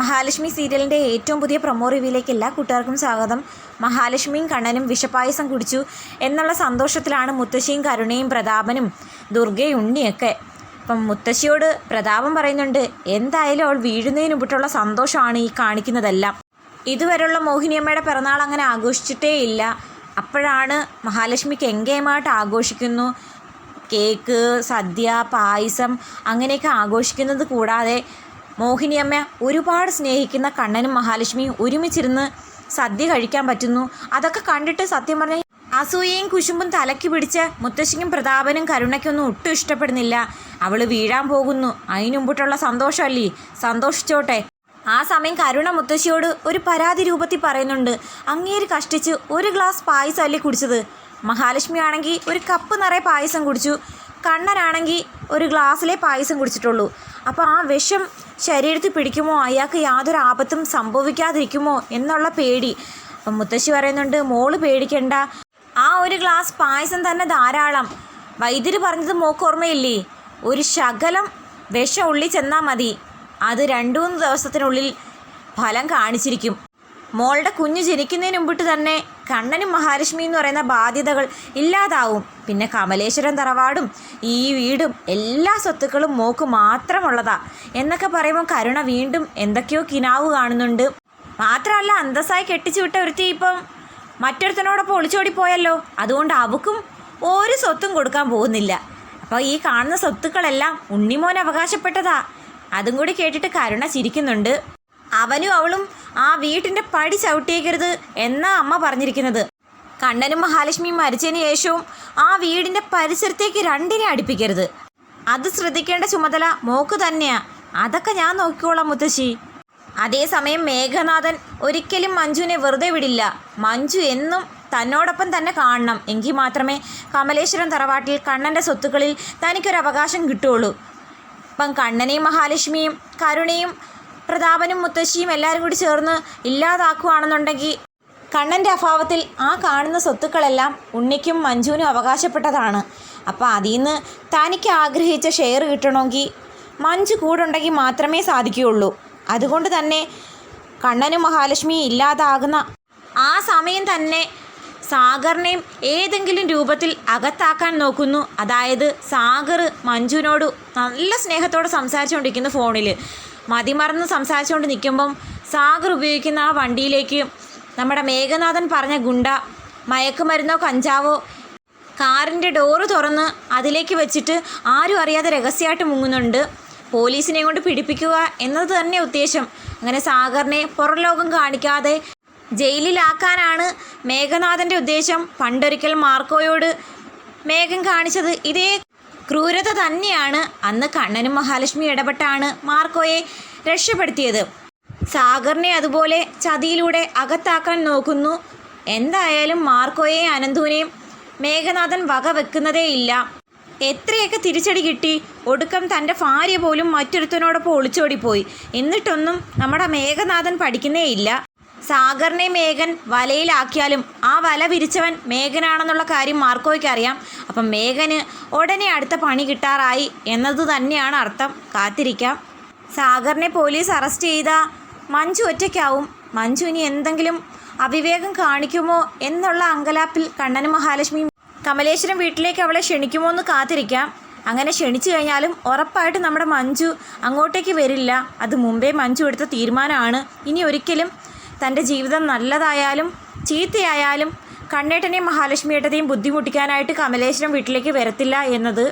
മഹാലക്ഷ്മി സീരിയലിൻ്റെ ഏറ്റവും പുതിയ പ്രൊമോ റിവ്യൂയിലേക്ക് എല്ലാ കൂട്ടുകാർക്കും സ്വാഗതം. മഹാലക്ഷ്മിയും കണ്ണനും വിഷപ്പായസം കുടിച്ചു എന്നുള്ള സന്തോഷത്തിലാണ് മുത്തശ്ശിയും കരുണയും പ്രതാപനും ദുർഗയും ഉണ്ണിയൊക്കെ. അപ്പം മുത്തശ്ശിയോട് പ്രതാപൻ പറയുന്നുണ്ട്, എന്തായാലും അവൾ വീഴുന്നതിന് മുമ്പിട്ടുള്ള സന്തോഷമാണ് ഈ കാണിക്കുന്നതെല്ലാം. ഇതുവരെയുള്ള മോഹിനിയമ്മയുടെ പിറന്നാൾ അങ്ങനെ ആഘോഷിച്ചിട്ടേ ഇല്ല. അപ്പോഴാണ് മഹാലക്ഷ്മിക്ക് എങ്കേമായിട്ട് ആഘോഷിക്കുന്നു. കേക്ക്, സദ്യ, പായസം അങ്ങനെയൊക്കെ ആഘോഷിക്കുന്നത് കൂടാതെ മോഹിനിയമ്മ ഒരുപാട് സ്നേഹിക്കുന്ന കണ്ണനും മഹാലക്ഷ്മിയും ഒരുമിച്ചിരുന്ന് സദ്യ കഴിക്കാൻ പറ്റുന്നു. അതൊക്കെ കണ്ടിട്ട് സത്യം പറഞ്ഞാൽ അസൂയയും കുശുമ്പും തലയ്ക്ക് പിടിച്ച് മുത്തശ്ശിക്കും പ്രതാപനും കരുണയ്ക്കൊന്നും ഒട്ടും ഇഷ്ടപ്പെടുന്നില്ല. അവൾ വീഴാൻ പോകുന്നു, അതിനു മുമ്പിട്ടുള്ള സന്തോഷമല്ലേ, സന്തോഷിച്ചോട്ടെ. ആ സമയം കരുണ മുത്തശ്ശിയോട് ഒരു പരാതി രൂപത്തിൽ പറയുന്നുണ്ട്, അങ്ങേര് കഷ്ടിച്ച് ഒരു ഗ്ലാസ് പായസം അല്ലേ കുടിച്ചത്. മഹാലക്ഷ്മി ആണെങ്കിൽ ഒരു കപ്പ് നിറയെ പായസം കുടിച്ചു, കണ്ണനാണെങ്കിൽ ഒരു ഗ്ലാസ്സിലെ പായസം കുടിച്ചിട്ടുള്ളൂ. അപ്പോൾ ആ വിഷം ശരീരത്തിൽ പിടിക്കുമോ, അയാൾക്ക് യാതൊരു ആപത്തും സംഭവിക്കാതിരിക്കുമോ എന്നുള്ള പേടി. അപ്പം മുത്തശ്ശി പറയുന്നുണ്ട്, മോള് പേടിക്കണ്ട, ആ ഒരു ഗ്ലാസ് പായസം തന്നെ ധാരാളം. വൈദ്യര് പറഞ്ഞത് മോക്ക് ഓർമ്മയില്ലേ, ഒരു ശകലം വിഷം ഉള്ളിൽ ചെന്നാൽ മതി, അത് 2-3 ദിവസത്തിനുള്ളിൽ ഫലം കാണിച്ചിരിക്കും. മോളുടെ കുഞ്ഞ് ജനിക്കുന്നതിന് മുമ്പിട്ട് തന്നെ കണ്ണനും മഹാലക്ഷ്മി എന്ന് പറയുന്ന ബാധ്യതകൾ ഇല്ലാതാവും. പിന്നെ കമലേശ്വരം തറവാടും ഈ വീടും എല്ലാ സ്വത്തുക്കളും മോക്ക് മാത്രമുള്ളതാ എന്നൊക്കെ പറയുമ്പോൾ കരുണ വീണ്ടും എന്തൊക്കെയോ കിനാവ് കാണുന്നുണ്ട്. മാത്രമല്ല, അന്തസ്സായി കെട്ടിച്ചു വിട്ട ഒരുത്തി ഇപ്പം മറ്റൊരുത്തനോടൊപ്പം ഒളിച്ചോടി പോയല്ലോ, അതുകൊണ്ട് അവക്കും ഒരു സ്വത്തും കൊടുക്കാൻ പോകുന്നില്ല. അപ്പോൾ ഈ കാണുന്ന സ്വത്തുക്കളെല്ലാം ഉണ്ണിമോൻ അവകാശപ്പെട്ടതാ. അതും കൂടി കേട്ടിട്ട് കരുണ ചിരിക്കുന്നുണ്ട്. അവനും അവളും ആ വീട്ടിൻ്റെ പടി ചവിട്ടിയേക്കരുത് എന്നാ അമ്മ പറഞ്ഞിരിക്കുന്നത്. കണ്ണനും മഹാലക്ഷ്മിയും മരിച്ചതിന് ശേഷവും ആ വീടിൻ്റെ പരിസരത്തേക്ക് രണ്ടിനെ അടുപ്പിക്കരുത്. അത് ശ്രദ്ധിക്കേണ്ട ചുമതല മോക്ക് തന്നെയാ. അതൊക്കെ ഞാൻ നോക്കിക്കോളാം മുത്തശ്ശി. അതേസമയം മേഘനാഥൻ ഒരിക്കലും മഞ്ജുവിനെ വെറുതെ വിടില്ല. മഞ്ജു എന്നും തന്നോടൊപ്പം തന്നെ കാണണം, എങ്കിൽ മാത്രമേ കമലേശ്വരം തറവാട്ടിൽ കണ്ണൻ്റെ സ്വത്തുക്കളിൽ തനിക്കൊരു അവകാശം കിട്ടുകയുള്ളൂ. ഇപ്പം കണ്ണനെയും മഹാലക്ഷ്മിയും കരുണയും പ്രതാപനും മുത്തശ്ശിയും എല്ലാവരും കൂടി ചേർന്ന് ഇല്ലാതാക്കുകയാണെന്നുണ്ടെങ്കിൽ കണ്ണൻ്റെ അഭാവത്തിൽ ആ കാണുന്ന സ്വത്തുക്കളെല്ലാം ഉണ്ണിക്കും മഞ്ജുവിനും അവകാശപ്പെട്ടതാണ്. അപ്പോൾ അതിൽ നിന്ന് തനിക്ക് ആഗ്രഹിച്ച ഷെയർ കിട്ടണമെങ്കിൽ മഞ്ജു കൂടെ ഉണ്ടെങ്കിൽ മാത്രമേ സാധിക്കുകയുള്ളൂ. അതുകൊണ്ട് തന്നെ കണ്ണനും മഹാലക്ഷ്മിയും ഇല്ലാതാകുന്ന ആ സമയം തന്നെ സാഗറിനെയും ഏതെങ്കിലും രൂപത്തിൽ അകത്താക്കാൻ നോക്കുന്നു. അതായത് സാഗർ മഞ്ജുവിനോട് നല്ല സ്നേഹത്തോടെ സംസാരിച്ചുകൊണ്ടിരിക്കുന്ന ഫോണിൽ മതിമറന്ന് സംസാരിച്ചുകൊണ്ട് നിൽക്കുമ്പം സാഗർ ഉപയോഗിക്കുന്ന ആ വണ്ടിയിലേക്ക് നമ്മുടെ മേഘനാഥൻ പറഞ്ഞ ഗുണ്ട മയക്കുമരുന്നോ കഞ്ചാവോ കാറിൻ്റെ ഡോറ് തുറന്ന് അതിലേക്ക് വെച്ചിട്ട് ആരും അറിയാതെ രഹസ്യമായിട്ട് മുങ്ങുന്നുണ്ട്. പോലീസിനെ കൊണ്ട് പിടിപ്പിക്കുക എന്നത് തന്നെ ഉദ്ദേശം. അങ്ങനെ സാഗറിനെ പുറം ലോകം കാണിക്കാതെ ജയിലിലാക്കാനാണ് മേഘനാഥൻ്റെ ഉദ്ദേശം. പണ്ടൊരിക്കൽ മാർക്കോയോട് മേഘൻ കാണിച്ചത് ഇതേ ക്രൂരത തന്നെയാണ്. അന്ന് കണ്ണനും മഹാലക്ഷ്മി ഇടപെട്ടാണ് മാർക്കോയെ രക്ഷപ്പെടുത്തിയത്. സാഗറിനെ അതുപോലെ ചതിയിലൂടെ അകത്താക്കാൻ നോക്കുന്നു. എന്തായാലും മാർക്കോയെയും അനന്തുവിനെയും മേഘനാഥൻ വക വെക്കുന്നതേയില്ല. എത്രയൊക്കെ തിരിച്ചടി കിട്ടി, ഒടുക്കം തൻ്റെ ഭാര്യ പോലും മറ്റൊരുത്തനോടൊപ്പം ഒളിച്ചോടിപ്പോയി. എന്നിട്ടൊന്നും നമ്മുടെ മേഘനാഥൻ പഠിക്കുന്നേയില്ല. സാഗറിനെ മേഘൻ വലയിലാക്കിയാലും ആ വല വിരിച്ചവൻ മേഘനാണെന്നുള്ള കാര്യം മാർക്കോയ്ക്ക് അറിയാം. അപ്പം മേഘന് ഉടനെ അടുത്ത പണി കിട്ടാറായി എന്നത് തന്നെയാണ് അർത്ഥം. കാത്തിരിക്കാം. സാഗറിനെ പോലീസ് അറസ്റ്റ് ചെയ്താൽ മഞ്ജു ഒറ്റയ്ക്കാവും. മഞ്ജു ഇനി എന്തെങ്കിലും അവിവേകം കാണിക്കുമോ എന്നുള്ള അങ്കലാപ്പിൽ കണ്ണനും മഹാലക്ഷ്മിയും കമലേശ്വരം വീട്ടിലേക്ക് അവളെ ക്ഷണിക്കുമോ എന്ന് കാത്തിരിക്കാം. അങ്ങനെ ക്ഷണിച്ചു കഴിഞ്ഞാലും ഉറപ്പായിട്ട് നമ്മുടെ മഞ്ജു അങ്ങോട്ടേക്ക് വരില്ല. അത് മുമ്പേ മഞ്ജു എടുത്ത തീരുമാനമാണ്. ഇനി ഒരിക്കലും തൻ്റെ ജീവിതം നല്ലതായാലും ചീത്തയായാലും കണ്ണേട്ടനെയും മഹാലക്ഷ്മിയേട്ടനെയും ബുദ്ധിമുട്ടിക്കാനായിട്ട് കമലേശ്വരം വീട്ടിലേക്ക് വരത്തില്ല എന്നത്.